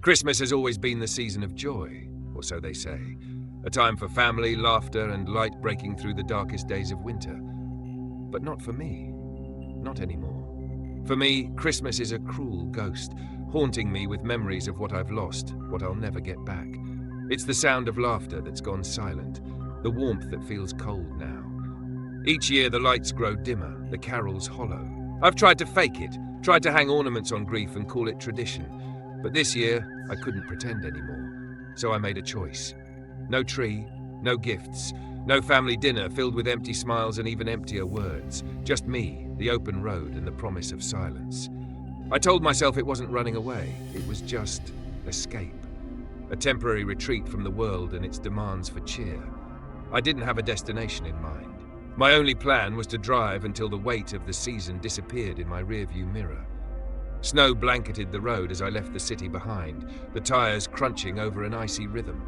Christmas has always been the season of joy, or so they say. A time for family, laughter, and light breaking through the darkest days of winter. But not for me. Not anymore. For me, Christmas is a cruel ghost, haunting me with memories of what I've lost, what I'll never get back. It's the sound of laughter that's gone silent, the warmth that feels cold now. Each year the lights grow dimmer, the carols hollow. I've tried to fake it, tried to hang ornaments on grief and call it tradition. But this year, I couldn't pretend anymore. So I made a choice. No tree, no gifts, no family dinner filled with empty smiles and even emptier words. Just me, the open road, and the promise of silence. I told myself it wasn't running away, it was just escape. A temporary retreat from the world and its demands for cheer. I didn't have a destination in mind. My only plan was to drive until the weight of the season disappeared in my rearview mirror. Snow blanketed the road as I left the city behind, the tires crunching over an icy rhythm.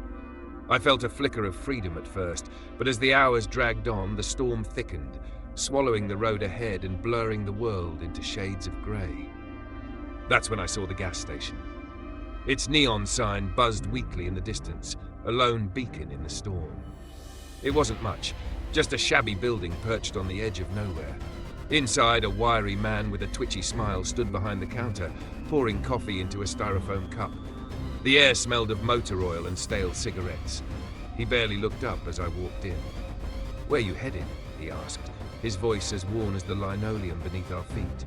I felt a flicker of freedom at first, but as the hours dragged on, the storm thickened, swallowing the road ahead and blurring the world into shades of grey. That's when I saw the gas station. Its neon sign buzzed weakly in the distance, a lone beacon in the storm. It wasn't much, just a shabby building perched on the edge of nowhere. Inside, a wiry man with a twitchy smile stood behind the counter, pouring coffee into a styrofoam cup. The air smelled of motor oil and stale cigarettes. He barely looked up as I walked in. "Where you headed?" he asked, his voice as worn as the linoleum beneath our feet.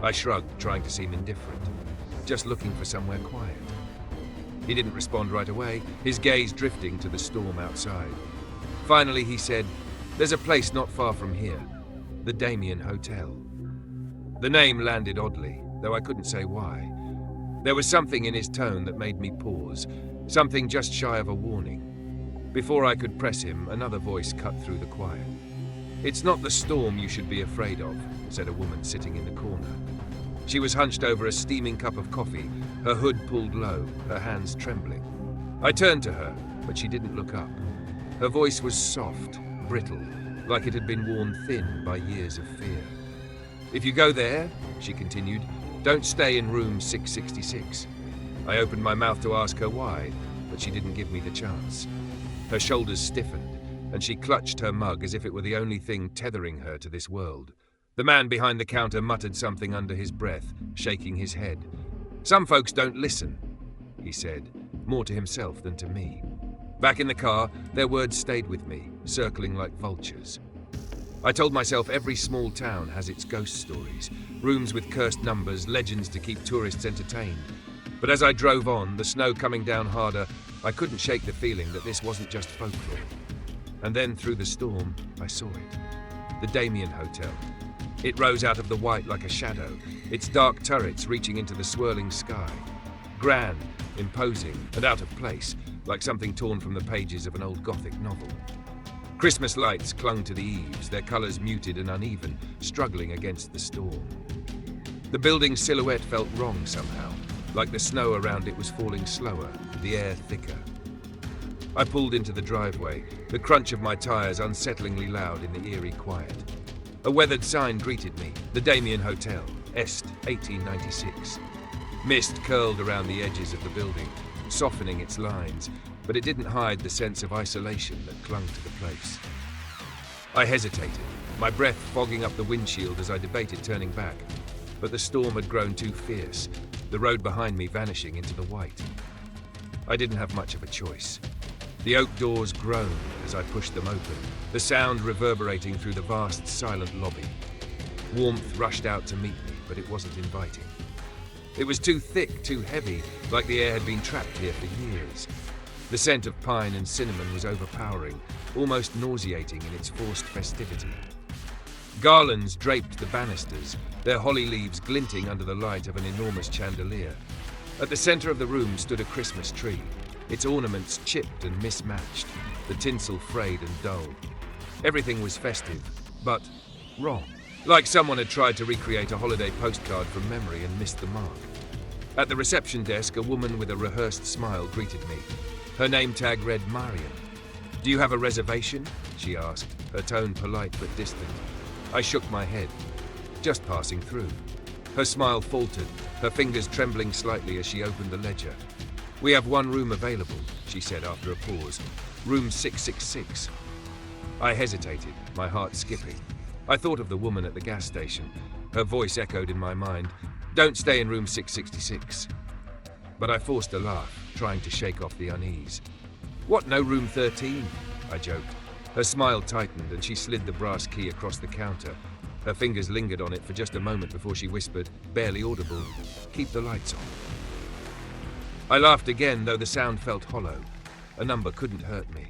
I shrugged, trying to seem indifferent, just looking for somewhere quiet. He didn't respond right away, his gaze drifting to the storm outside. Finally, he said, "There's a place not far from here, the Damien Hotel." The name landed oddly, though I couldn't say why. There was something in his tone that made me pause, something just shy of a warning. Before I could press him, another voice cut through the quiet. "It's not the storm you should be afraid of," said a woman sitting in the corner. She was hunched over a steaming cup of coffee, her hood pulled low, her hands trembling. I turned to her, but she didn't look up. Her voice was soft, brittle, like it had been worn thin by years of fear. "If you go there," she continued, "don't stay in room 666. I opened my mouth to ask her why, but she didn't give me the chance. Her shoulders stiffened, and she clutched her mug as if it were the only thing tethering her to this world. The man behind the counter muttered something under his breath, shaking his head. "Some folks don't listen," he said, more to himself than to me. Back in the car, their words stayed with me, circling like vultures. I told myself every small town has its ghost stories, rooms with cursed numbers, legends to keep tourists entertained. But as I drove on, the snow coming down harder, I couldn't shake the feeling that this wasn't just folklore. And then through the storm, I saw it. The Damien Hotel. It rose out of the white like a shadow, its dark turrets reaching into the swirling sky. Grand, imposing, and out of place, like something torn from the pages of an old Gothic novel. Christmas lights clung to the eaves, their colours muted and uneven, struggling against the storm. The building's silhouette felt wrong somehow, like the snow around it was falling slower, the air thicker. I pulled into the driveway, the crunch of my tyres unsettlingly loud in the eerie quiet. A weathered sign greeted me, the Damien Hotel, Est 1896. Mist curled around the edges of the building, softening its lines, but it didn't hide the sense of isolation that clung to the place. I hesitated, my breath fogging up the windshield as I debated turning back, but the storm had grown too fierce, the road behind me vanishing into the white. I didn't have much of a choice. The oak doors groaned as I pushed them open, the sound reverberating through the vast, silent lobby. Warmth rushed out to meet me, but it wasn't inviting. It was too thick, too heavy, like the air had been trapped here for years. The scent of pine and cinnamon was overpowering, almost nauseating in its forced festivity. Garlands draped the banisters, their holly leaves glinting under the light of an enormous chandelier. At the center of the room stood a Christmas tree, its ornaments chipped and mismatched, the tinsel frayed and dull. Everything was festive, but wrong. Like someone had tried to recreate a holiday postcard from memory and missed the mark. At the reception desk, a woman with a rehearsed smile greeted me. Her name tag read Marion. "Do you have a reservation?" she asked, her tone polite but distant. I shook my head. "Just passing through." Her smile faltered, her fingers trembling slightly as she opened the ledger. "We have one room available," she said after a pause. "Room 666. I hesitated, my heart skipping. I thought of the woman at the gas station. Her voice echoed in my mind. "Don't stay in room 666. But I forced a laugh, trying to shake off the unease. "What, no room 13? I joked. Her smile tightened and she slid the brass key across the counter. Her fingers lingered on it for just a moment before she whispered, barely audible, "Keep the lights on." I laughed again, though the sound felt hollow. A number couldn't hurt me.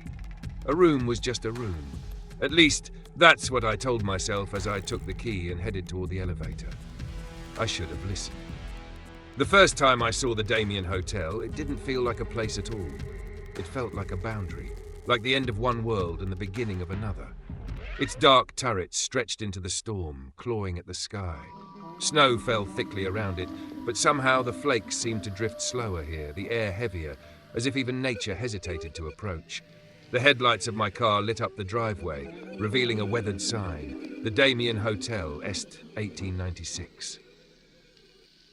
A room was just a room. At least, that's what I told myself as I took the key and headed toward the elevator. I should have listened. The first time I saw the Damien Hotel, it didn't feel like a place at all. It felt like a boundary, like the end of one world and the beginning of another. Its dark turrets stretched into the storm, clawing at the sky. Snow fell thickly around it, but somehow the flakes seemed to drift slower here, the air heavier, as if even nature hesitated to approach. The headlights of my car lit up the driveway, revealing a weathered sign, the Damien Hotel, Est 1896.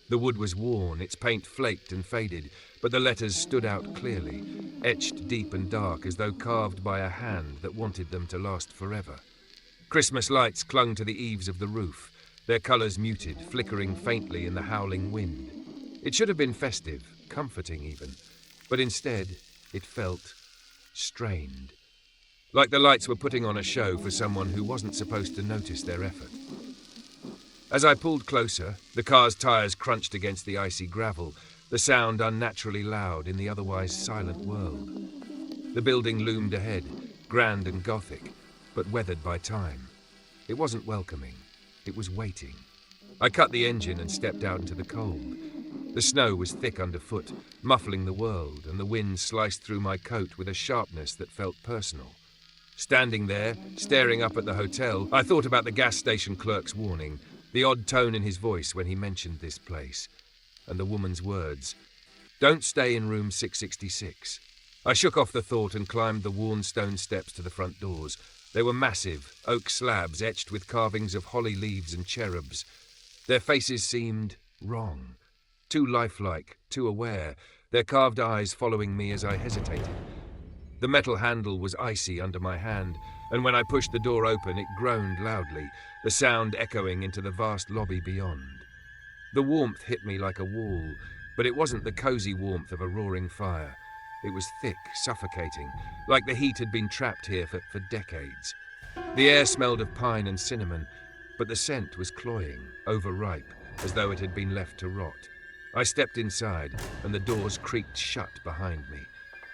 The wood was worn, its paint flaked and faded, but the letters stood out clearly, etched deep and dark as though carved by a hand that wanted them to last forever. Christmas lights clung to the eaves of the roof, their colours muted, flickering faintly in the howling wind. It should have been festive, comforting even, but instead it felt strained. Like the lights were putting on a show for someone who wasn't supposed to notice their effort. As I pulled closer, the car's tyres crunched against the icy gravel, the sound unnaturally loud in the otherwise silent world. The building loomed ahead, grand and gothic, but weathered by time. It wasn't welcoming. It was waiting. I cut the engine and stepped out into the cold. The snow was thick underfoot, muffling the world, and the wind sliced through my coat with a sharpness that felt personal. Standing there, staring up at the hotel, I thought about the gas station clerk's warning, the odd tone in his voice when he mentioned this place, and the woman's words, "Don't stay in room 666. I shook off the thought and climbed the worn stone steps to the front doors. They were massive, oak slabs etched with carvings of holly leaves and cherubs. Their faces seemed wrong, too lifelike, too aware, their carved eyes following me as I hesitated. The metal handle was icy under my hand, and when I pushed the door open, it groaned loudly, the sound echoing into the vast lobby beyond. The warmth hit me like a wall, but it wasn't the cozy warmth of a roaring fire. It was thick, suffocating, like the heat had been trapped here for decades. The air smelled of pine and cinnamon, but the scent was cloying, overripe, as though it had been left to rot. I stepped inside, and the doors creaked shut behind me,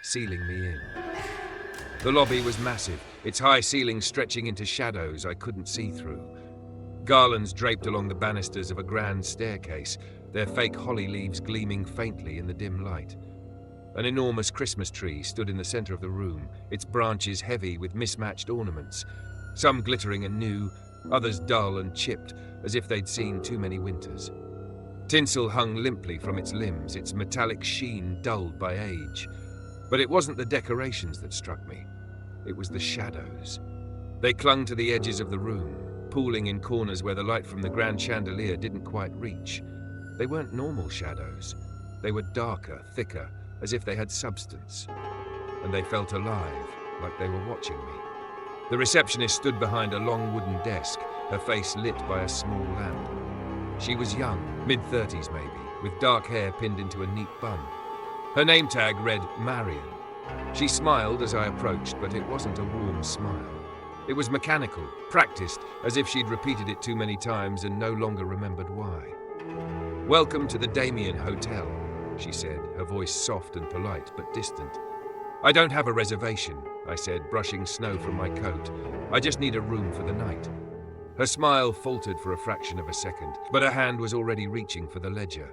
sealing me in. The lobby was massive, its high ceiling stretching into shadows I couldn't see through. Garlands draped along the banisters of a grand staircase, their fake holly leaves gleaming faintly in the dim light. An enormous Christmas tree stood in the center of the room, its branches heavy with mismatched ornaments, some glittering and new, others dull and chipped, as if they'd seen too many winters. Tinsel hung limply from its limbs, its metallic sheen dulled by age. But it wasn't the decorations that struck me. It was the shadows. They clung to the edges of the room, pooling in corners where the light from the grand chandelier didn't quite reach. They weren't normal shadows. They were darker, thicker, as if they had substance. And they felt alive, like they were watching me. The receptionist stood behind a long wooden desk, her face lit by a small lamp. She was young, mid-30s maybe, with dark hair pinned into a neat bun. Her name tag read Marion. She smiled as I approached, but it wasn't a warm smile. It was mechanical, practiced, as if she'd repeated it too many times and no longer remembered why. "Welcome to the Damien Hotel," she said, her voice soft and polite, but distant. "I don't have a reservation," I said, brushing snow from my coat. "I just need a room for the night." Her smile faltered for a fraction of a second, but her hand was already reaching for the ledger.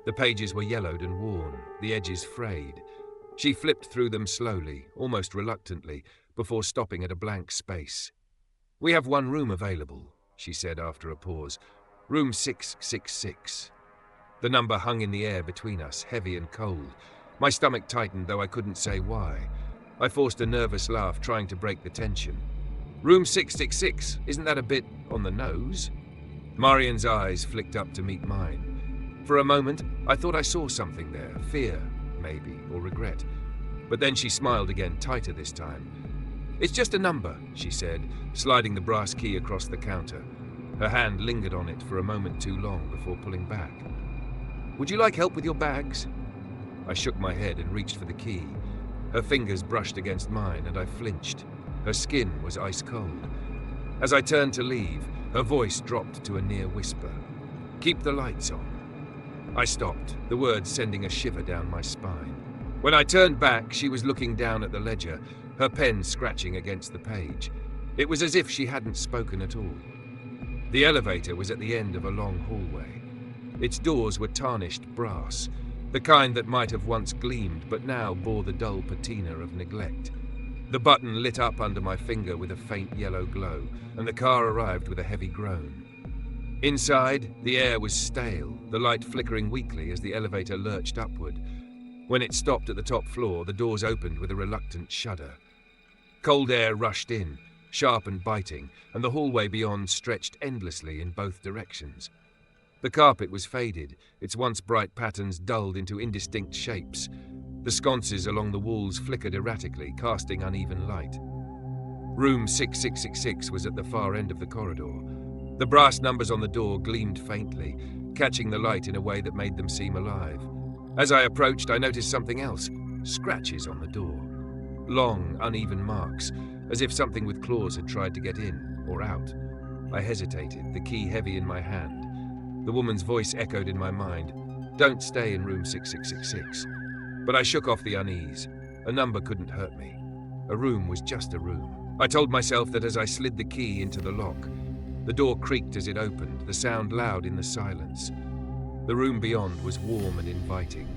The pages were yellowed and worn, the edges frayed. She flipped through them slowly, almost reluctantly, before stopping at a blank space. "We have one room available," she said after a pause. "Room 666. The number hung in the air between us, heavy and cold. My stomach tightened, though I couldn't say why. I forced a nervous laugh, trying to break the tension. "Room 666, isn't that a bit on the nose?" Marion's eyes flicked up to meet mine. For a moment, I thought I saw something there, fear, maybe, or regret. But then she smiled again, tighter this time. "It's just a number," she said, sliding the brass key across the counter. Her hand lingered on it for a moment too long before pulling back. "Would you like help with your bags?" I shook my head and reached for the key. Her fingers brushed against mine, and I flinched. Her skin was ice cold. As I turned to leave, her voice dropped to a near whisper. "Keep the lights on." I stopped, the words sending a shiver down my spine. When I turned back, she was looking down at the ledger, her pen scratching against the page. It was as if she hadn't spoken at all. The elevator was at the end of a long hallway. Its doors were tarnished brass, the kind that might have once gleamed but now bore the dull patina of neglect. The button lit up under my finger with a faint yellow glow, and the car arrived with a heavy groan. Inside, the air was stale, the light flickering weakly as the elevator lurched upward. When it stopped at the top floor, the doors opened with a reluctant shudder. Cold air rushed in, sharp and biting, and the hallway beyond stretched endlessly in both directions. The carpet was faded, its once bright patterns dulled into indistinct shapes. The sconces along the walls flickered erratically, casting uneven light. Room 6666 was at the far end of the corridor. The brass numbers on the door gleamed faintly, catching the light in a way that made them seem alive. As I approached, I noticed something else, scratches on the door. Long, uneven marks, as if something with claws had tried to get in or out. I hesitated, the key heavy in my hand. The woman's voice echoed in my mind, "Don't stay in room 6666. But I shook off the unease. A number couldn't hurt me. A room was just a room. I told myself that as I slid the key into the lock. The door creaked as it opened, the sound loud in the silence. The room beyond was warm and inviting.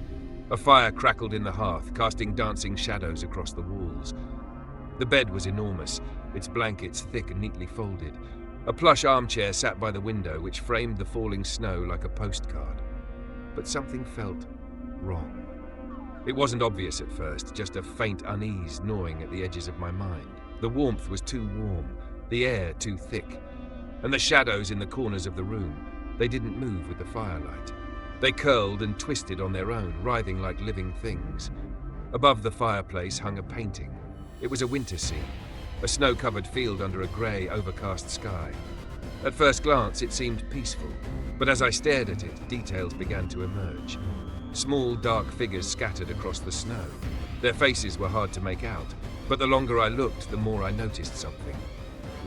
A fire crackled in the hearth, casting dancing shadows across the walls. The bed was enormous, its blankets thick and neatly folded. A plush armchair sat by the window, which framed the falling snow like a postcard. But something felt wrong. It wasn't obvious at first, just a faint unease gnawing at the edges of my mind. The warmth was too warm, the air too thick, and the shadows in the corners of the room, they didn't move with the firelight. They curled and twisted on their own, writhing like living things. Above the fireplace hung a painting. It was a winter scene, a snow-covered field under a grey, overcast sky. At first glance, it seemed peaceful, but as I stared at it, details began to emerge. Small, dark figures scattered across the snow. Their faces were hard to make out, but the longer I looked, the more I noticed something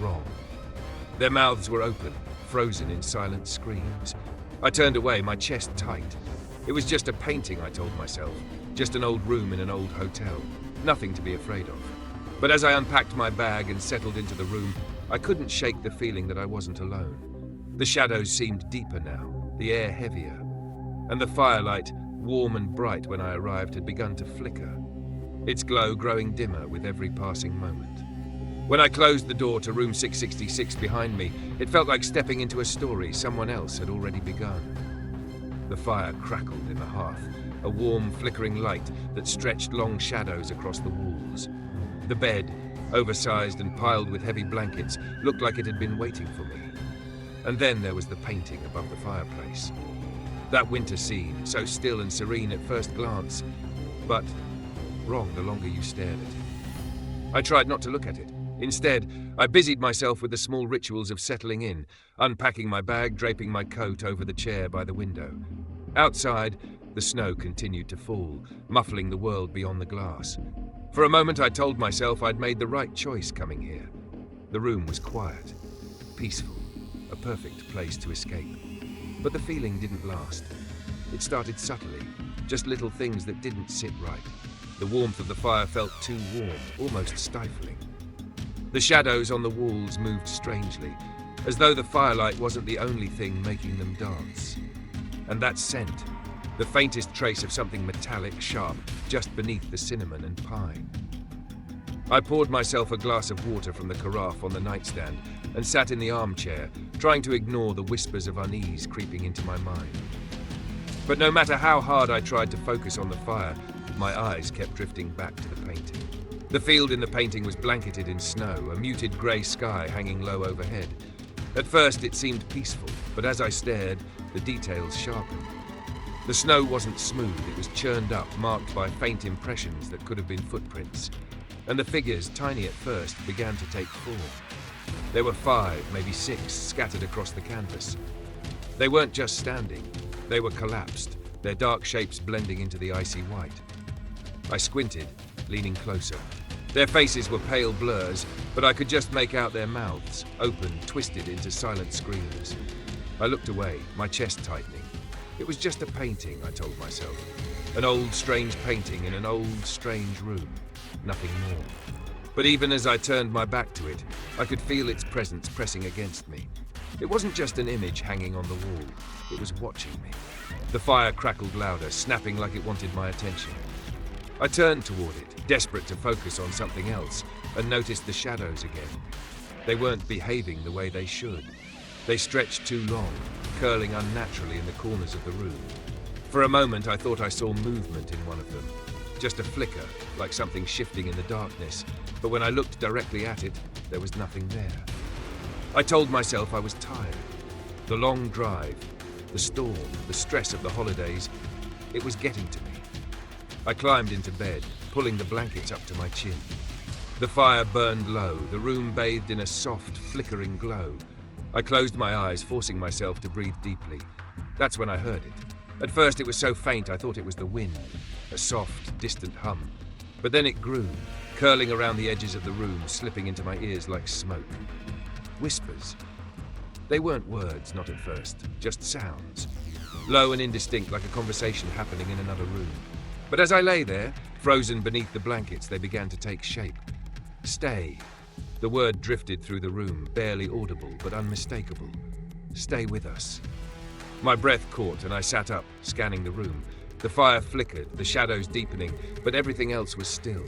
wrong. Their mouths were open, frozen in silent screams. I turned away, my chest tight. It was just a painting, I told myself, just an old room in an old hotel, nothing to be afraid of. But as I unpacked my bag and settled into the room, I couldn't shake the feeling that I wasn't alone. The shadows seemed deeper now, the air heavier, and the firelight, warm and bright when I arrived, had begun to flicker, its glow growing dimmer with every passing moment. When I closed the door to room 666 behind me, it felt like stepping into a story someone else had already begun. The fire crackled in the hearth, a warm, flickering light that stretched long shadows across the walls. The bed, oversized and piled with heavy blankets, looked like it had been waiting for me. And then there was the painting above the fireplace. That winter scene, so still and serene at first glance, but wrong the longer you stared at it. I tried not to look at it. Instead, I busied myself with the small rituals of settling in, unpacking my bag, draping my coat over the chair by the window. Outside, the snow continued to fall, muffling the world beyond the glass. For a moment, I told myself I'd made the right choice coming here. The room was quiet, peaceful, a perfect place to escape. But the feeling didn't last. It started subtly, just little things that didn't sit right. The warmth of the fire felt too warm, almost stifling. The shadows on the walls moved strangely, as though the firelight wasn't the only thing making them dance. And that scent, the faintest trace of something metallic, sharp, just beneath the cinnamon and pine. I poured myself a glass of water from the carafe on the nightstand and sat in the armchair, trying to ignore the whispers of unease creeping into my mind. But no matter how hard I tried to focus on the fire, my eyes kept drifting back to the painting. The field in the painting was blanketed in snow, a muted grey sky hanging low overhead. At first it seemed peaceful, but as I stared, the details sharpened. The snow wasn't smooth, it was churned up, marked by faint impressions that could have been footprints. And the figures, tiny at first, began to take form. There were 5, maybe 6, scattered across the canvas. They weren't just standing, they were collapsed, their dark shapes blending into the icy white. I squinted, leaning closer. Their faces were pale blurs, but I could just make out their mouths, open, twisted into silent screams. I looked away, my chest tightening. It was just a painting, I told myself. An old, strange painting in an old, strange room. Nothing more. But even as I turned my back to it, I could feel its presence pressing against me. It wasn't just an image hanging on the wall. It was watching me. The fire crackled louder, snapping like it wanted my attention. I turned toward it, desperate to focus on something else, and noticed the shadows again. They weren't behaving the way they should. They stretched too long, curling unnaturally in the corners of the room. For a moment, I thought I saw movement in one of them. Just a flicker, like something shifting in the darkness, but when I looked directly at it, there was nothing there. I told myself I was tired. The long drive, the storm, the stress of the holidays, it was getting to me. I climbed into bed, pulling the blankets up to my chin. The fire burned low, the room bathed in a soft, flickering glow. I closed my eyes, forcing myself to breathe deeply. That's when I heard it. At first it was so faint I thought it was the wind, a soft, distant hum. But then it grew, curling around the edges of the room, slipping into my ears like smoke. Whispers. They weren't words, not at first, just sounds. Low and indistinct, like a conversation happening in another room. But as I lay there, frozen beneath the blankets, they began to take shape. Stay. The word drifted through the room, barely audible, but unmistakable. Stay with us. My breath caught and I sat up, scanning the room. The fire flickered, the shadows deepening, but everything else was still.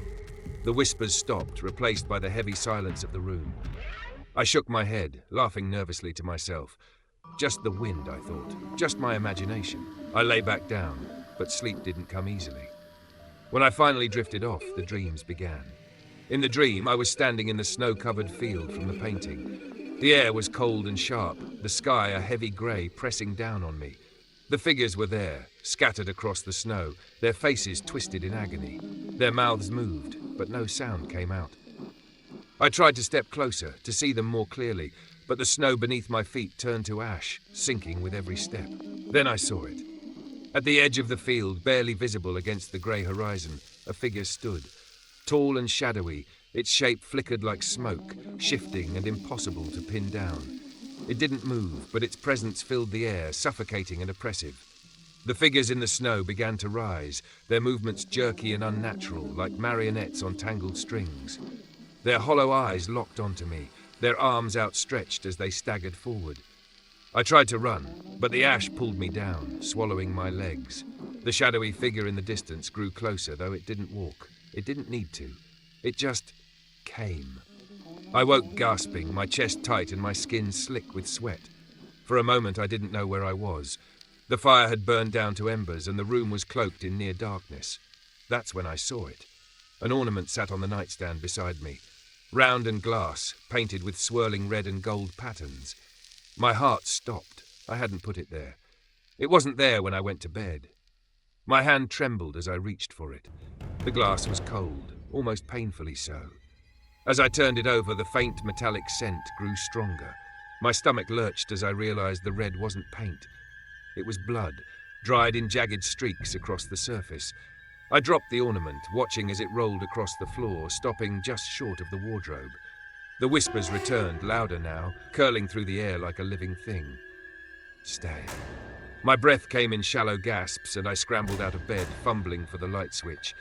The whispers stopped, replaced by the heavy silence of the room. I shook my head, laughing nervously to myself. Just the wind, I thought. Just my imagination. I lay back down, but sleep didn't come easily. When I finally drifted off, the dreams began. In the dream, I was standing in the snow-covered field from the painting. The air was cold and sharp, the sky a heavy grey pressing down on me. The figures were there, scattered across the snow, their faces twisted in agony. Their mouths moved, but no sound came out. I tried to step closer, to see them more clearly, but the snow beneath my feet turned to ash, sinking with every step. Then I saw it. At the edge of the field, barely visible against the grey horizon, a figure stood. Tall and shadowy, its shape flickered like smoke, shifting and impossible to pin down. It didn't move, but its presence filled the air, suffocating and oppressive. The figures in the snow began to rise, their movements jerky and unnatural, like marionettes on tangled strings. Their hollow eyes locked onto me, their arms outstretched as they staggered forward. I tried to run, but the ash pulled me down, swallowing my legs. The shadowy figure in the distance grew closer, though it didn't walk. It didn't need to. It just came. I woke gasping, my chest tight and my skin slick with sweat. For a moment I didn't know where I was. The fire had burned down to embers and the room was cloaked in near darkness. That's when I saw it. An ornament sat on the nightstand beside me. Round and glass, painted with swirling red and gold patterns. My heart stopped. I hadn't put it there. It wasn't there when I went to bed. My hand trembled as I reached for it. The glass was cold, almost painfully so. As I turned it over, the faint metallic scent grew stronger. My stomach lurched as I realized the red wasn't paint. It was blood, dried in jagged streaks across the surface. I dropped the ornament, watching as it rolled across the floor, stopping just short of the wardrobe. The whispers returned, louder now, curling through the air like a living thing. Stay. My breath came in shallow gasps and I scrambled out of bed, fumbling for the light switch.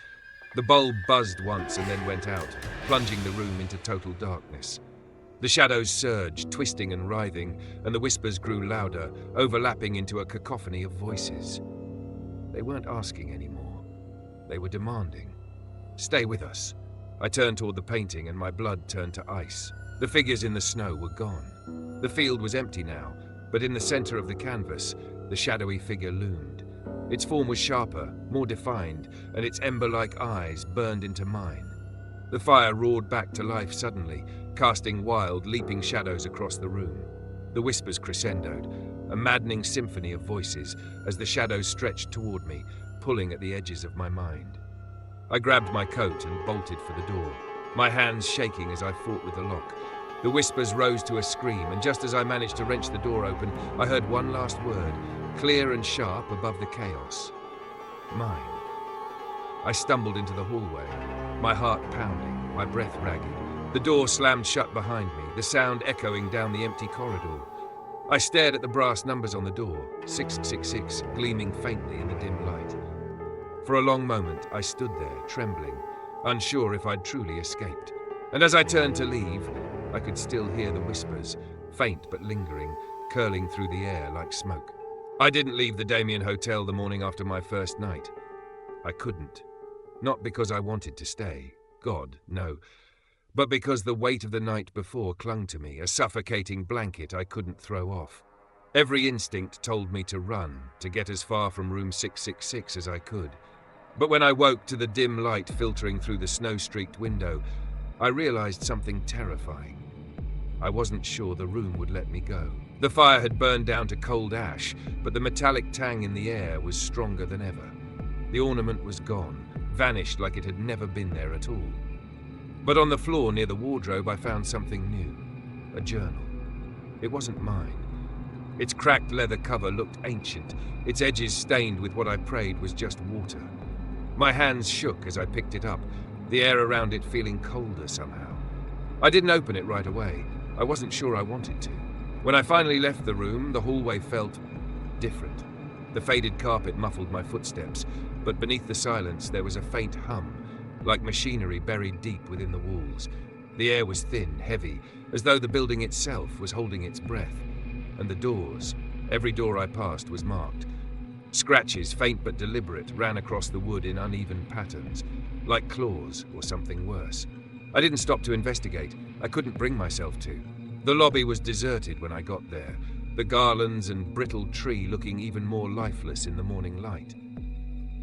The bulb buzzed once and then went out, plunging the room into total darkness. The shadows surged, twisting and writhing, and the whispers grew louder, overlapping into a cacophony of voices. They weren't asking anymore. They were demanding. Stay with us. I turned toward the painting and my blood turned to ice. The figures in the snow were gone. The field was empty now, but in the center of the canvas, the shadowy figure loomed. Its form was sharper, more defined, and its ember-like eyes burned into mine. The fire roared back to life suddenly, casting wild, leaping shadows across the room. The whispers crescendoed. a maddening symphony of voices as the shadows stretched toward me, pulling at the edges of my mind. I grabbed my coat and bolted for the door, my hands shaking as I fought with the lock. The whispers rose to a scream, and just as I managed to wrench the door open, I heard one last word, clear and sharp above the chaos. Mine. I stumbled into the hallway, my heart pounding, my breath ragged. The door slammed shut behind me, the sound echoing down the empty corridor. I stared at the brass numbers on the door, 666, gleaming faintly in the dim light. For a long moment, I stood there, trembling, unsure if I'd truly escaped. And as I turned to leave, I could still hear the whispers, faint but lingering, curling through the air like smoke. I didn't leave the Damien Hotel the morning after my first night. I couldn't. Not because I wanted to stay. God, no. But because the weight of the night before clung to me, a suffocating blanket I couldn't throw off. Every instinct told me to run, to get as far from room 666 as I could. But when I woke to the dim light filtering through the snow-streaked window, I realized something terrifying. I wasn't sure the room would let me go. The fire had burned down to cold ash, but the metallic tang in the air was stronger than ever. The ornament was gone, vanished like it had never been there at all. But on the floor near the wardrobe, I found something new. A journal. It wasn't mine. Its cracked leather cover looked ancient, its edges stained with what I prayed was just water. My hands shook as I picked it up, the air around it feeling colder somehow. I didn't open it right away. I wasn't sure I wanted to. When I finally left the room, the hallway felt different. The faded carpet muffled my footsteps, but beneath the silence there was a faint hum, like machinery buried deep within the walls. The air was thin, heavy, as though the building itself was holding its breath. And the doors, every door I passed was marked. Scratches, faint but deliberate, ran across the wood in uneven patterns, like claws or something worse. I didn't stop to investigate. I couldn't bring myself to. The lobby was deserted when I got there, the garlands and brittle tree looking even more lifeless in the morning light.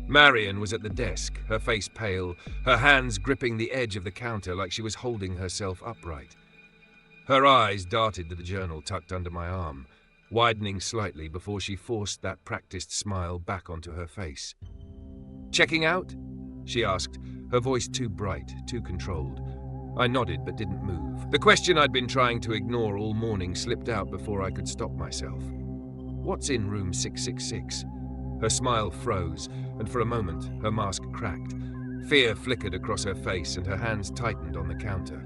Marion was at the desk, her face pale, her hands gripping the edge of the counter like she was holding herself upright. Her eyes darted to the journal tucked under my arm, widening slightly before she forced that practiced smile back onto her face. "Checking out?" she asked, her voice too bright, too controlled. I nodded but didn't move. The question I'd been trying to ignore all morning slipped out before I could stop myself. "What's in room 666? Her smile froze, and for a moment her mask cracked. Fear flickered across her face and her hands tightened on the counter.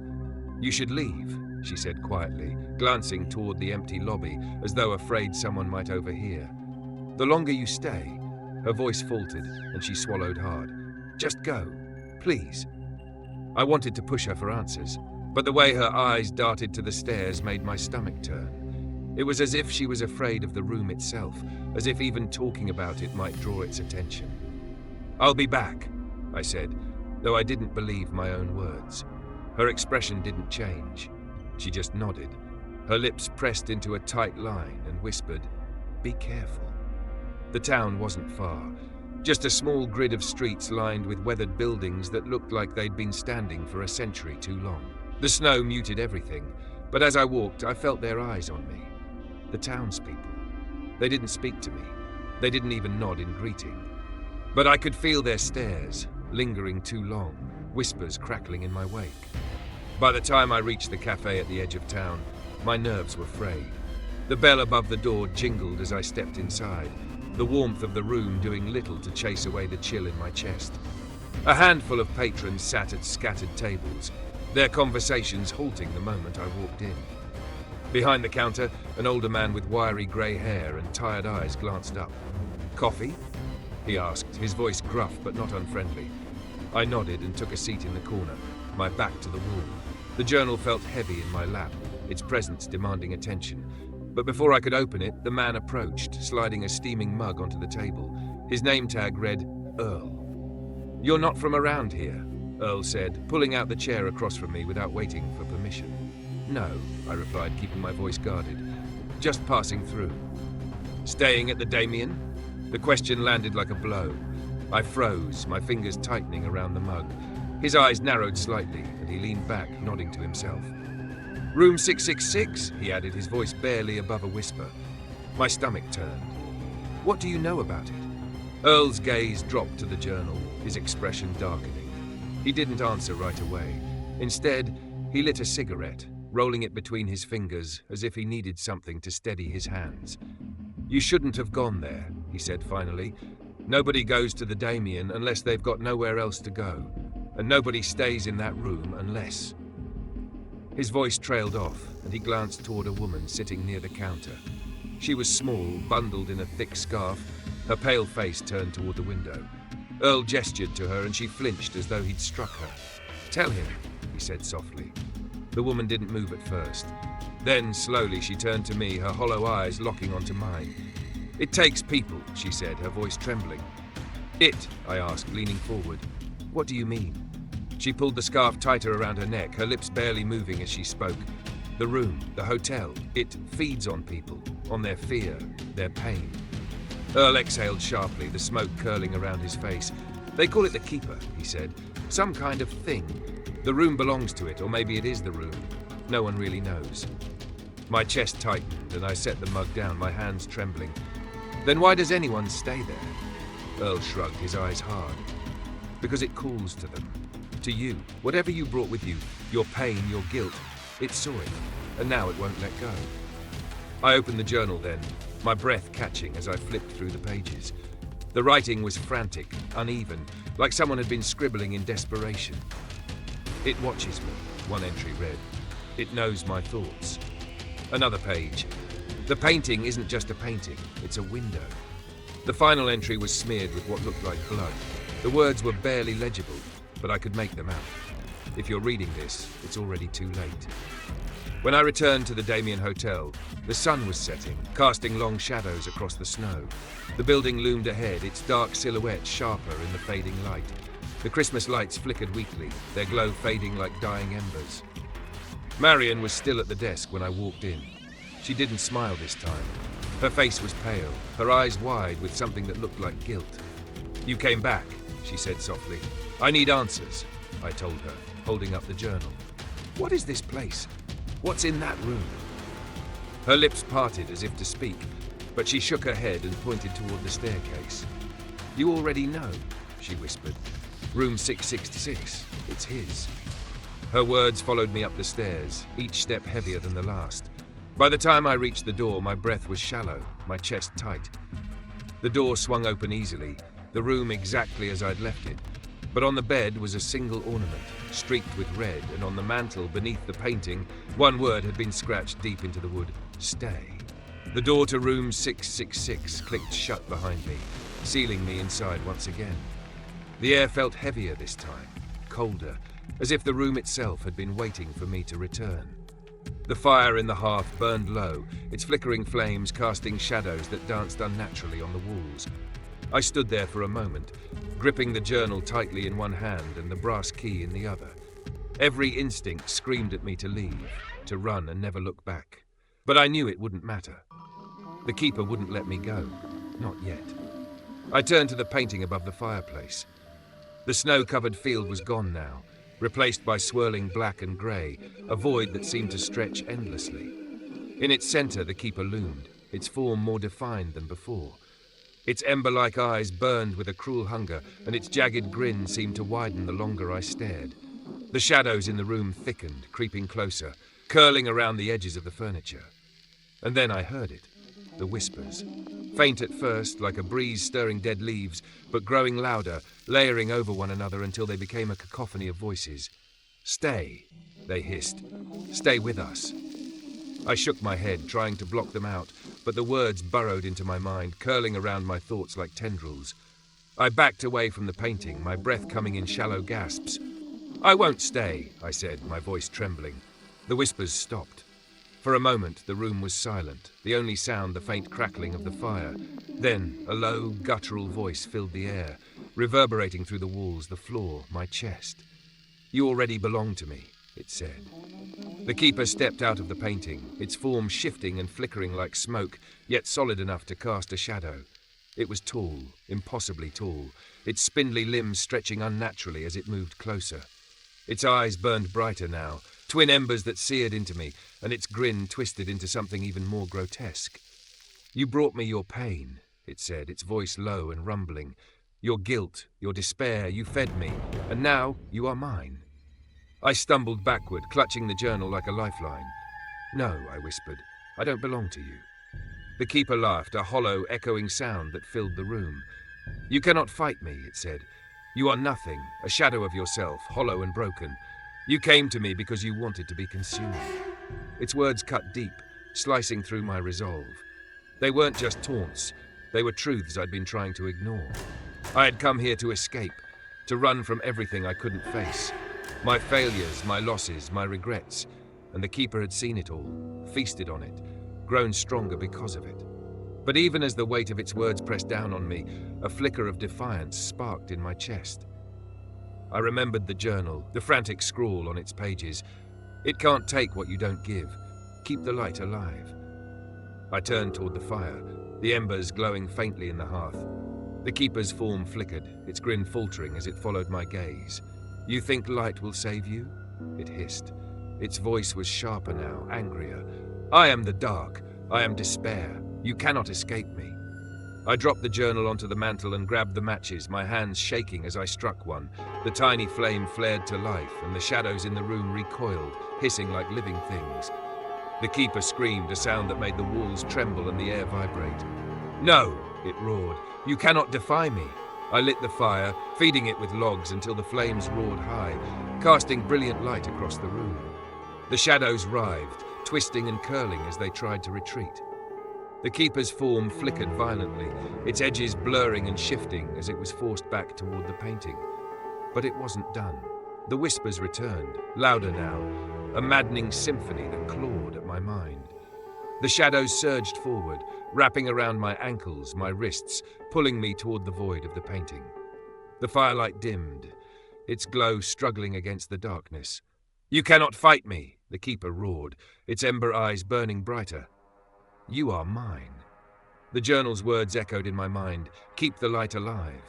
"You should leave," she said quietly, glancing toward the empty lobby as though afraid someone might overhear. "The longer you stay," her voice faltered and she swallowed hard. "Just go, please." I wanted to push her for answers, but the way her eyes darted to the stairs made my stomach turn. It was as if she was afraid of the room itself, as if even talking about it might draw its attention. "I'll be back," I said, though I didn't believe my own words. Her expression didn't change. She just nodded. Her lips pressed into a tight line and whispered, "Be careful." The town wasn't far. Just a small grid of streets lined with weathered buildings that looked like they'd been standing for a century too long. The snow muted everything, but as I walked, I felt their eyes on me. The townspeople. They didn't speak to me. They didn't even nod in greeting. But I could feel their stares, lingering too long, whispers crackling in my wake. By the time I reached the cafe at the edge of town, my nerves were frayed. The bell above the door jingled as I stepped inside, the warmth of the room doing little to chase away the chill in my chest. A handful of patrons sat at scattered tables, their conversations halting the moment I walked in. Behind the counter, an older man with wiry grey hair and tired eyes glanced up. "Coffee?" he asked, his voice gruff but not unfriendly. I nodded and took a seat in the corner, my back to the wall. The journal felt heavy in my lap, its presence demanding attention. But before I could open it, the man approached, sliding a steaming mug onto the table. His name tag read, Earl. "You're not from around here," Earl said, pulling out the chair across from me without waiting for permission. "No," I replied, keeping my voice guarded. "Just passing through." "Staying at the Damien?" The question landed like a blow. I froze, my fingers tightening around the mug. His eyes narrowed slightly, and he leaned back, nodding to himself. "Room 666, he added, his voice barely above a whisper. My stomach turned. What do you know about it? Earl's gaze dropped to the journal, his expression darkening. He didn't answer right away. Instead, he lit a cigarette, rolling it between his fingers as if he needed something to steady his hands. You shouldn't have gone there, he said finally. Nobody goes to the Damien unless they've got nowhere else to go, and nobody stays in that room unless... His voice trailed off, and he glanced toward a woman sitting near the counter. She was small, bundled in a thick scarf, her pale face turned toward the window. Earl gestured to her and she flinched as though he'd struck her. "Tell him," he said softly. The woman didn't move at first. Then, slowly, she turned to me, her hollow eyes locking onto mine. "It takes people," she said, her voice trembling. "It?" I asked, leaning forward. "What do you mean?" She pulled the scarf tighter around her neck, her lips barely moving as she spoke. "The room, the hotel, it feeds on people, on their fear, their pain." Earl exhaled sharply, the smoke curling around his face. "They call it the Keeper," he said. "Some kind of thing. The room belongs to it, or maybe it is the room. No one really knows." My chest tightened, and I set the mug down, my hands trembling. "Then why does anyone stay there?" Earl shrugged, his eyes hard. "Because it calls to them. To you, whatever you brought with you, your pain, your guilt, it saw it, and now it won't let go." I opened the journal then, my breath catching as I flipped through the pages. The writing was frantic, uneven, like someone had been scribbling in desperation. "It watches me," one entry read. "It knows my thoughts." Another page. "The painting isn't just a painting, it's a window." The final entry was smeared with what looked like blood. The words were barely legible, but I could make them out. If you're reading this, it's already too late. When I returned to the Damien Hotel, the sun was setting, casting long shadows across the snow. The building loomed ahead, its dark silhouette sharper in the fading light. The Christmas lights flickered weakly, their glow fading like dying embers. Marion was still at the desk when I walked in. She didn't smile this time. Her face was pale, her eyes wide with something that looked like guilt. "You came back," she said softly. "I need answers," I told her, holding up the journal. "What is this place? What's in that room?" Her lips parted as if to speak, but she shook her head and pointed toward the staircase. "You already know," she whispered. "Room 666. It's his." Her words followed me up the stairs, each step heavier than the last. By the time I reached the door, my breath was shallow, my chest tight. The door swung open easily, the room exactly as I'd left it. But on the bed was a single ornament, streaked with red, and on the mantel, beneath the painting, one word had been scratched deep into the wood: "Stay." The door to room 666 clicked shut behind me, sealing me inside once again. The air felt heavier this time, colder, as if the room itself had been waiting for me to return. The fire in the hearth burned low, its flickering flames casting shadows that danced unnaturally on the walls. I stood there for a moment, gripping the journal tightly in one hand and the brass key in the other. Every instinct screamed at me to leave, to run and never look back. But I knew it wouldn't matter. The Keeper wouldn't let me go. Not yet. I turned to the painting above the fireplace. The snow-covered field was gone now, replaced by swirling black and grey, a void that seemed to stretch endlessly. In its center, the Keeper loomed, its form more defined than before. Its ember-like eyes burned with a cruel hunger, and its jagged grin seemed to widen the longer I stared. The shadows in the room thickened, creeping closer, curling around the edges of the furniture. And then I heard it, the whispers. Faint at first, like a breeze stirring dead leaves, but growing louder, layering over one another until they became a cacophony of voices. "Stay," they hissed. "Stay with us." I shook my head, trying to block them out, but the words burrowed into my mind, curling around my thoughts like tendrils. I backed away from the painting, my breath coming in shallow gasps. "I won't stay," I said, my voice trembling. The whispers stopped. For a moment, the room was silent, the only sound the faint crackling of the fire. Then, a low, guttural voice filled the air, reverberating through the walls, the floor, my chest. "You already belong to me," it said. The Keeper stepped out of the painting, its form shifting and flickering like smoke, yet solid enough to cast a shadow. It was tall, impossibly tall, its spindly limbs stretching unnaturally as it moved closer. Its eyes burned brighter now, twin embers that seared into me, and its grin twisted into something even more grotesque. You brought me your pain, it said, its voice low and rumbling. Your guilt, your despair, you fed me, and now you are mine. I stumbled backward, clutching the journal like a lifeline. No, I whispered, I don't belong to you. The keeper laughed, a hollow, echoing sound that filled the room. You cannot fight me, it said. You are nothing, a shadow of yourself, hollow and broken. You came to me because you wanted to be consumed. Its words cut deep, slicing through my resolve. They weren't just taunts, they were truths I'd been trying to ignore. I had come here to escape, to run from everything I couldn't face. My failures, my losses, my regrets. And the keeper had seen it all, feasted on it, grown stronger because of it. But even as the weight of its words pressed down on me, a flicker of defiance sparked in my chest. I remembered the journal, the frantic scrawl on its pages. It can't take what you don't give. Keep the light alive. I turned toward the fire, the embers glowing faintly in the hearth. The keeper's form flickered, its grin faltering as it followed my gaze. You think light will save you? It hissed. Its voice was sharper now, angrier. I am the dark. I am despair. You cannot escape me. I dropped the journal onto the mantel and grabbed the matches, my hands shaking as I struck one. The tiny flame flared to life, and the shadows in the room recoiled, hissing like living things. The keeper screamed, a sound that made the walls tremble and the air vibrate. No, it roared. You cannot defy me. I lit the fire, feeding it with logs until the flames roared high, casting brilliant light across the room. The shadows writhed, twisting and curling as they tried to retreat. The keeper's form flickered violently, its edges blurring and shifting as it was forced back toward the painting. But it wasn't done. The whispers returned, louder now, a maddening symphony that clawed at my mind. The shadows surged forward, wrapping around my ankles, my wrists, pulling me toward the void of the painting. The firelight dimmed, its glow struggling against the darkness. You cannot fight me, the keeper roared, its ember eyes burning brighter. You are mine. The journal's words echoed in my mind. Keep the light alive.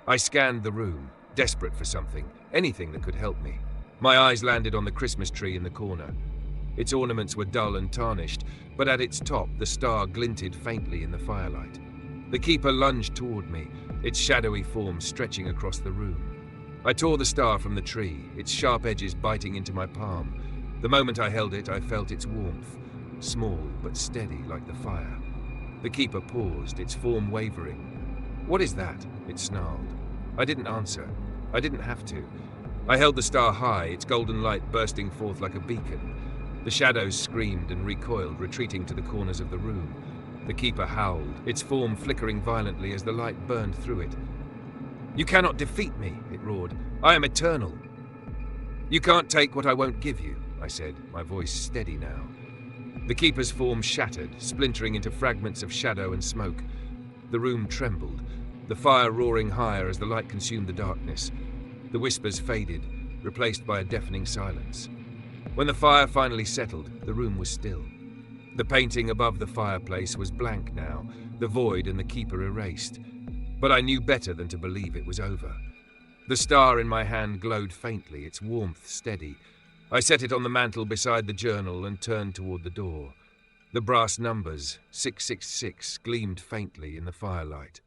I scanned the room, desperate for something, anything that could help me. My eyes landed on the Christmas tree in the corner. Its ornaments were dull and tarnished, but at its top the star glinted faintly in the firelight. The keeper lunged toward me, its shadowy form stretching across the room. I tore the star from the tree, its sharp edges biting into my palm. The moment I held it, I felt its warmth, small but steady like the fire. The keeper paused, its form wavering. What is that? It snarled. I didn't answer. I didn't have to. I held the star high, its golden light bursting forth like a beacon. The shadows screamed and recoiled, retreating to the corners of the room. The keeper howled, its form flickering violently as the light burned through it. You cannot defeat me, it roared. I am eternal. You can't take what I won't give you, I said, my voice steady now. The keeper's form shattered, splintering into fragments of shadow and smoke. The room trembled, the fire roaring higher as the light consumed the darkness. The whispers faded, replaced by a deafening silence. When the fire finally settled, the room was still. The painting above the fireplace was blank now, the void and the keeper erased. But I knew better than to believe it was over. The star in my hand glowed faintly, its warmth steady. I set it on the mantel beside the journal and turned toward the door. The brass numbers, 666, gleamed faintly in the firelight.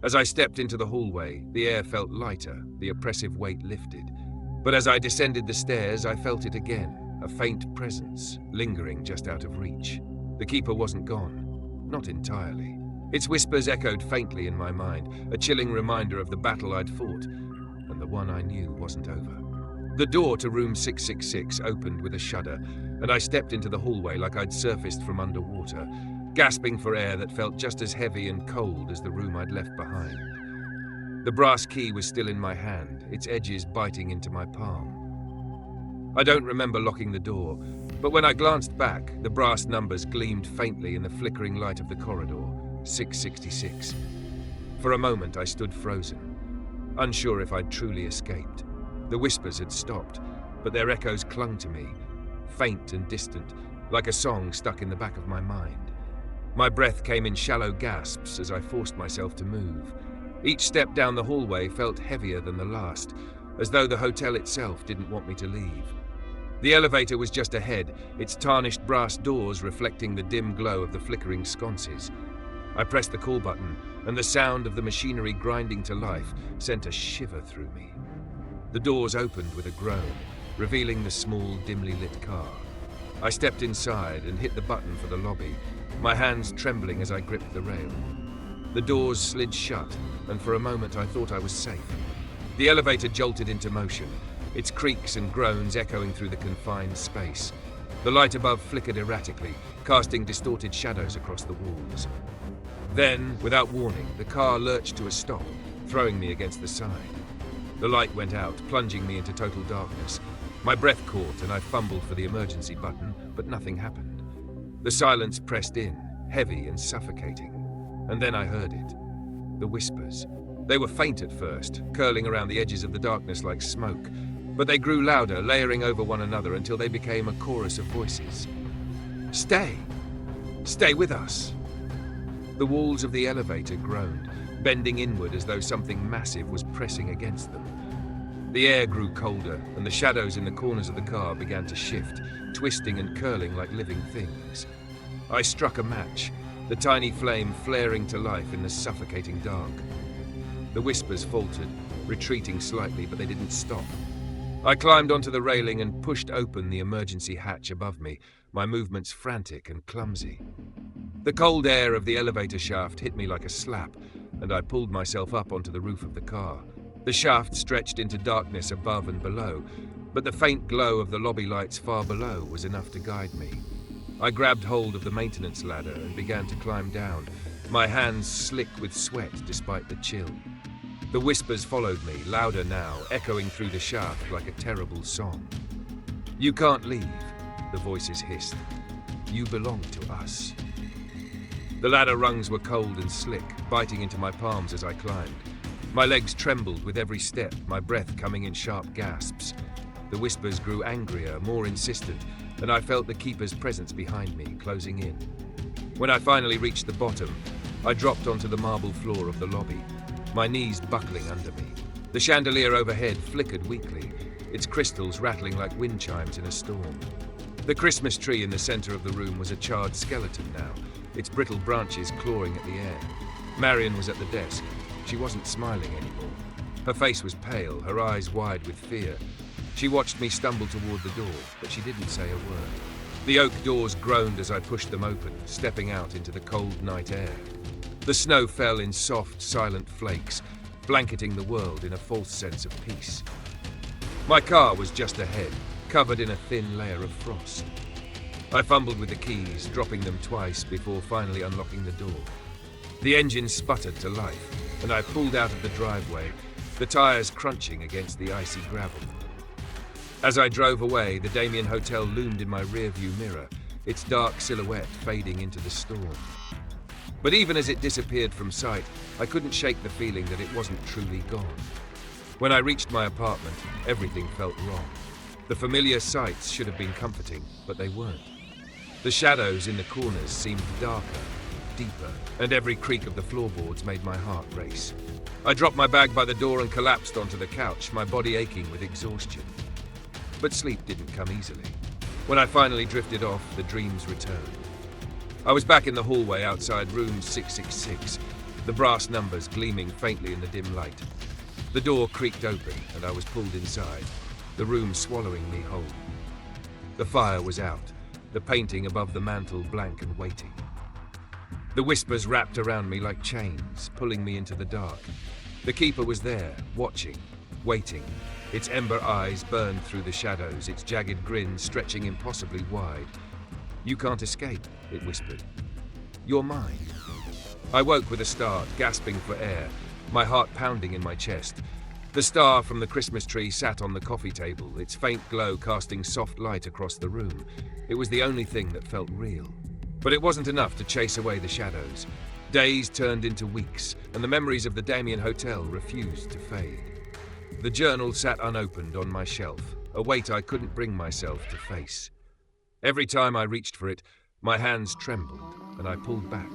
As I stepped into the hallway, the air felt lighter, the oppressive weight lifted. But as I descended the stairs, I felt it again, a faint presence, lingering just out of reach. The keeper wasn't gone, not entirely. Its whispers echoed faintly in my mind, a chilling reminder of the battle I'd fought, and the one I knew wasn't over. The door to room 666 opened with a shudder, and I stepped into the hallway like I'd surfaced from underwater, gasping for air that felt just as heavy and cold as the room I'd left behind. The brass key was still in my hand, its edges biting into my palm. I don't remember locking the door, but when I glanced back, the brass numbers gleamed faintly in the flickering light of the corridor, 666. For a moment I stood frozen, unsure if I'd truly escaped. The whispers had stopped, but their echoes clung to me, faint and distant, like a song stuck in the back of my mind. My breath came in shallow gasps as I forced myself to move. Each step down the hallway felt heavier than the last, as though the hotel itself didn't want me to leave. The elevator was just ahead, its tarnished brass doors reflecting the dim glow of the flickering sconces. I pressed the call button, and the sound of the machinery grinding to life sent a shiver through me. The doors opened with a groan, revealing the small, dimly lit car. I stepped inside and hit the button for the lobby, my hands trembling as I gripped the rail. The doors slid shut, and for a moment I thought I was safe. The elevator jolted into motion, its creaks and groans echoing through the confined space. The light above flickered erratically, casting distorted shadows across the walls. Then, without warning, the car lurched to a stop, throwing me against the side. The light went out, plunging me into total darkness. My breath caught and I fumbled for the emergency button, but nothing happened. The silence pressed in, heavy and suffocating. And then I heard it. The whispers. They were faint at first, curling around the edges of the darkness like smoke, but they grew louder, layering over one another until they became a chorus of voices. Stay! Stay with us! The walls of the elevator groaned, bending inward as though something massive was pressing against them. The air grew colder, and the shadows in the corners of the car began to shift, twisting and curling like living things. I struck a match, the tiny flame flaring to life in the suffocating dark. The whispers faltered, retreating slightly, but they didn't stop. I climbed onto the railing and pushed open the emergency hatch above me, my movements frantic and clumsy. The cold air of the elevator shaft hit me like a slap, and I pulled myself up onto the roof of the car. The shaft stretched into darkness above and below, but the faint glow of the lobby lights far below was enough to guide me. I grabbed hold of the maintenance ladder and began to climb down, my hands slick with sweat despite the chill. The whispers followed me, louder now, echoing through the shaft like a terrible song. You can't leave, the voices hissed. You belong to us. The ladder rungs were cold and slick, biting into my palms as I climbed. My legs trembled with every step, my breath coming in sharp gasps. The whispers grew angrier, more insistent, and I felt the keeper's presence behind me, closing in. When I finally reached the bottom, I dropped onto the marble floor of the lobby, my knees buckling under me. The chandelier overhead flickered weakly, its crystals rattling like wind chimes in a storm. The Christmas tree in the center of the room was a charred skeleton now, its brittle branches clawing at the air. Marion was at the desk. She wasn't smiling anymore. Her face was pale, her eyes wide with fear. She watched me stumble toward the door, but she didn't say a word. The oak doors groaned as I pushed them open, stepping out into the cold night air. The snow fell in soft, silent flakes, blanketing the world in a false sense of peace. My car was just ahead, covered in a thin layer of frost. I fumbled with the keys, dropping them twice before finally unlocking the door. The engine sputtered to life, and I pulled out of the driveway, the tires crunching against the icy gravel. As I drove away, the Damien Hotel loomed in my rearview mirror, its dark silhouette fading into the storm. But even as it disappeared from sight, I couldn't shake the feeling that it wasn't truly gone. When I reached my apartment, everything felt wrong. The familiar sights should have been comforting, but they weren't. The shadows in the corners seemed darker, deeper, and every creak of the floorboards made my heart race. I dropped my bag by the door and collapsed onto the couch, my body aching with exhaustion. But sleep didn't come easily. When I finally drifted off, the dreams returned. I was back in the hallway outside room 666, the brass numbers gleaming faintly in the dim light. The door creaked open, and I was pulled inside, the room swallowing me whole. The fire was out, the painting above the mantel blank and waiting. The whispers wrapped around me like chains, pulling me into the dark. The keeper was there, watching, waiting. Its ember eyes burned through the shadows, its jagged grin stretching impossibly wide. You can't escape, it whispered. You're mine. I woke with a start, gasping for air, my heart pounding in my chest. The star from the Christmas tree sat on the coffee table, its faint glow casting soft light across the room. It was the only thing that felt real. But it wasn't enough to chase away the shadows. Days turned into weeks, and the memories of the Damien Hotel refused to fade. The journal sat unopened on my shelf, a weight I couldn't bring myself to face. Every time I reached for it, my hands trembled, and I pulled back.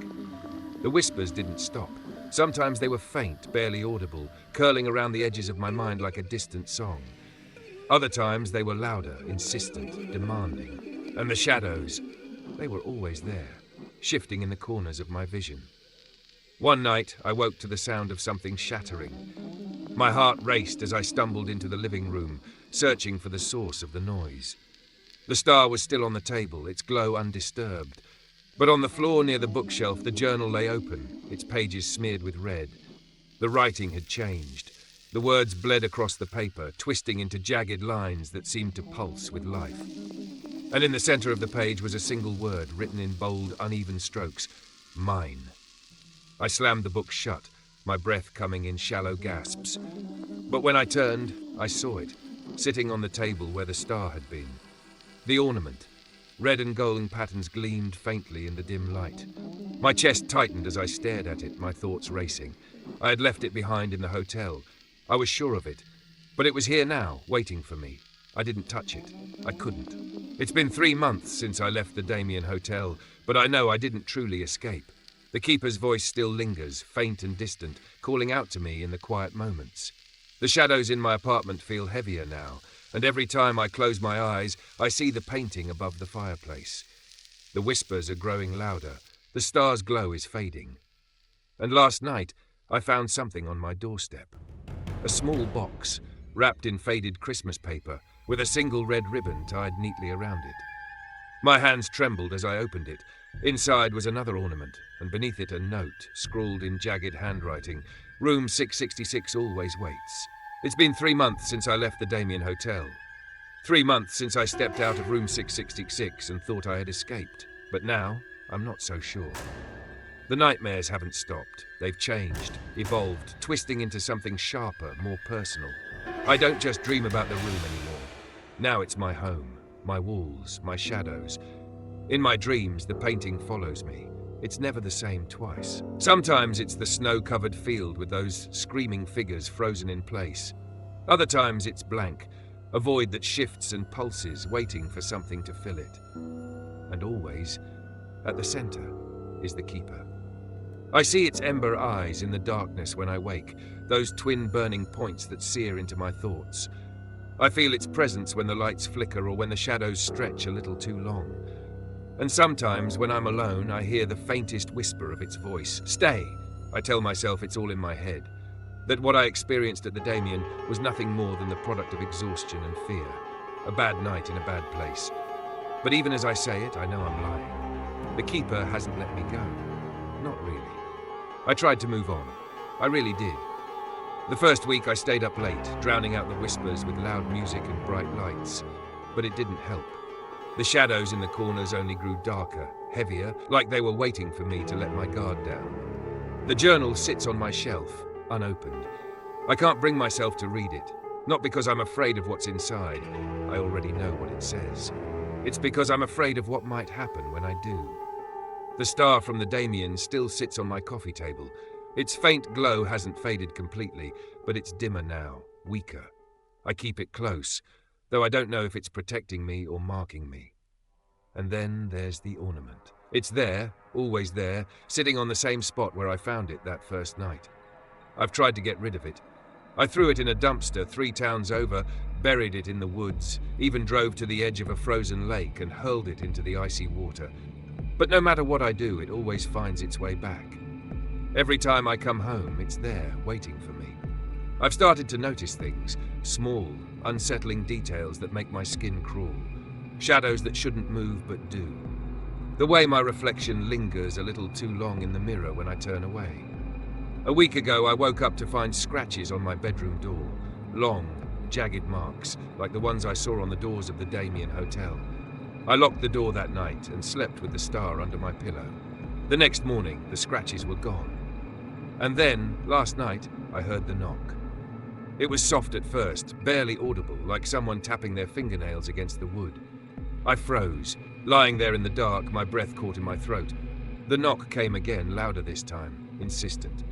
The whispers didn't stop. Sometimes they were faint, barely audible, curling around the edges of my mind like a distant song. Other times they were louder, insistent, demanding. And the shadows, they were always there, shifting in the corners of my vision. One night, I woke to the sound of something shattering. My heart raced as I stumbled into the living room, searching for the source of the noise. The star was still on the table, its glow undisturbed. But on the floor near the bookshelf, the journal lay open, its pages smeared with red. The writing had changed. The words bled across the paper, twisting into jagged lines that seemed to pulse with life. And in the center of the page was a single word, written in bold, uneven strokes: mine. I slammed the book shut, my breath coming in shallow gasps. But when I turned, I saw it, sitting on the table where the star had been. The ornament. Red and golden patterns gleamed faintly in the dim light. My chest tightened as I stared at it, my thoughts racing. I had left it behind in the hotel. I was sure of it. But it was here now, waiting for me. I didn't touch it. I couldn't. It's been 3 months since I left the Damien Hotel, but I know I didn't truly escape. The keeper's voice still lingers, faint and distant, calling out to me in the quiet moments. The shadows in my apartment feel heavier now, and every time I close my eyes, I see the painting above the fireplace. The whispers are growing louder. The star's glow is fading. And last night, I found something on my doorstep. A small box, wrapped in faded Christmas paper, with a single red ribbon tied neatly around it. My hands trembled as I opened it. Inside was another ornament, and beneath it a note, scrawled in jagged handwriting: Room 666 always waits. It's been 3 months since I left the Damien Hotel. 3 months since I stepped out of room 666 and thought I had escaped. But now, I'm not so sure. The nightmares haven't stopped. They've changed, evolved, twisting into something sharper, more personal. I don't just dream about the room anymore. Now it's my home, my walls, my shadows. In my dreams, the painting follows me. It's never the same twice. Sometimes it's the snow-covered field with those screaming figures frozen in place. Other times it's blank, a void that shifts and pulses, waiting for something to fill it. And always, at the center, is the keeper. I see its ember eyes in the darkness when I wake, those twin burning points that sear into my thoughts. I feel its presence when the lights flicker or when the shadows stretch a little too long. And sometimes, when I'm alone, I hear the faintest whisper of its voice. Stay! I tell myself it's all in my head. That what I experienced at the Damien was nothing more than the product of exhaustion and fear. A bad night in a bad place. But even as I say it, I know I'm lying. The keeper hasn't let me go. Not really. I tried to move on. I really did. The first week I stayed up late, drowning out the whispers with loud music and bright lights. But it didn't help. The shadows in the corners only grew darker, heavier, like they were waiting for me to let my guard down. The journal sits on my shelf, unopened. I can't bring myself to read it, not because I'm afraid of what's inside. I already know what it says. It's because I'm afraid of what might happen when I do. The star from the Damien still sits on my coffee table. Its faint glow hasn't faded completely, but it's dimmer now, weaker. I keep it close, though I don't know if it's protecting me or marking me. And then there's the ornament. It's there, always there, sitting on the same spot where I found it that first night. I've tried to get rid of it. I threw it in a dumpster 3 towns over, buried it in the woods, even drove to the edge of a frozen lake and hurled it into the icy water. But no matter what I do, it always finds its way back. Every time I come home, it's there, waiting for me. I've started to notice things, small, unsettling details that make my skin crawl. Shadows that shouldn't move but do. The way my reflection lingers a little too long in the mirror when I turn away. A week ago, I woke up to find scratches on my bedroom door. Long, jagged marks, like the ones I saw on the doors of the Damien Hotel. I locked the door that night and slept with the star under my pillow. The next morning, the scratches were gone. And then, last night, I heard the knock. It was soft at first, barely audible, like someone tapping their fingernails against the wood. I froze, lying there in the dark, my breath caught in my throat. The knock came again, louder this time, insistent.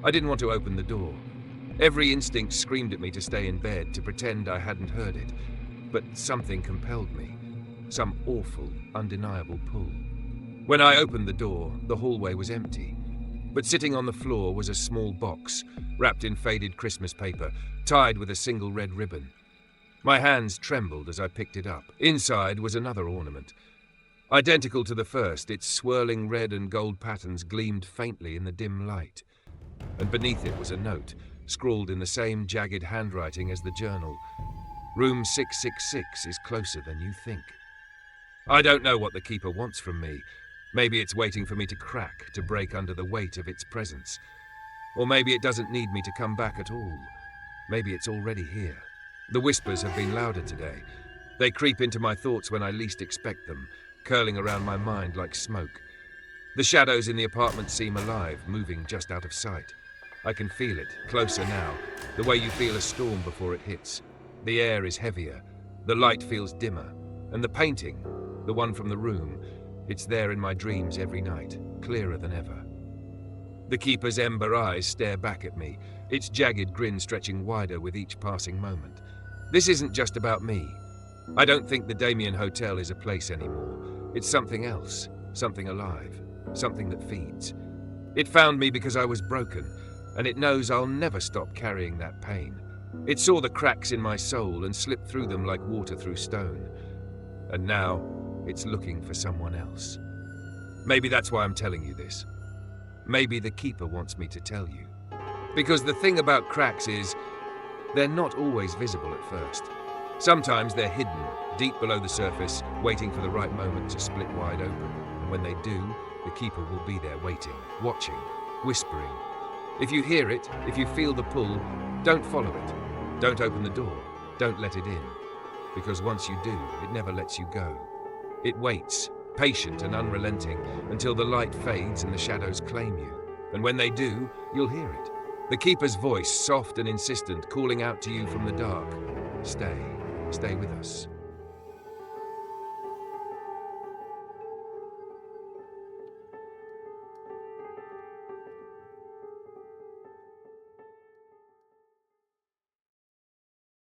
I didn't want to open the door. Every instinct screamed at me to stay in bed, to pretend I hadn't heard it. But something compelled me. Some awful, undeniable pull. When I opened the door, the hallway was empty. But sitting on the floor was a small box, wrapped in faded Christmas paper, tied with a single red ribbon. My hands trembled as I picked it up. Inside was another ornament. Identical to the first, its swirling red and gold patterns gleamed faintly in the dim light. And beneath it was a note, scrawled in the same jagged handwriting as the journal. Room 666 is closer than you think. I don't know what the Keeper wants from me. Maybe it's waiting for me to crack, to break under the weight of its presence. Or maybe it doesn't need me to come back at all. Maybe it's already here. The whispers have been louder today. They creep into my thoughts when I least expect them, curling around my mind like smoke. The shadows in the apartment seem alive, moving just out of sight. I can feel it, closer now, the way you feel a storm before it hits. The air is heavier, the light feels dimmer, and the painting, the one from the room, it's there in my dreams every night, clearer than ever. The Keeper's ember eyes stare back at me, its jagged grin stretching wider with each passing moment. This isn't just about me. I don't think the Damien Hotel is a place anymore. It's something else, something alive, something that feeds. It found me because I was broken, and it knows I'll never stop carrying that pain. It saw the cracks in my soul and slipped through them like water through stone. And now, it's looking for someone else. Maybe that's why I'm telling you this. Maybe the Keeper wants me to tell you. Because the thing about cracks is, they're not always visible at first. Sometimes they're hidden, deep below the surface, waiting for the right moment to split wide open. And when they do, the Keeper will be there waiting, watching, whispering. If you hear it, if you feel the pull, don't follow it. Don't open the door. Don't let it in. Because once you do, it never lets you go. It waits, patient and unrelenting, until the light fades and the shadows claim you. And when they do, you'll hear it. The Keeper's voice, soft and insistent, calling out to you from the dark. Stay with us.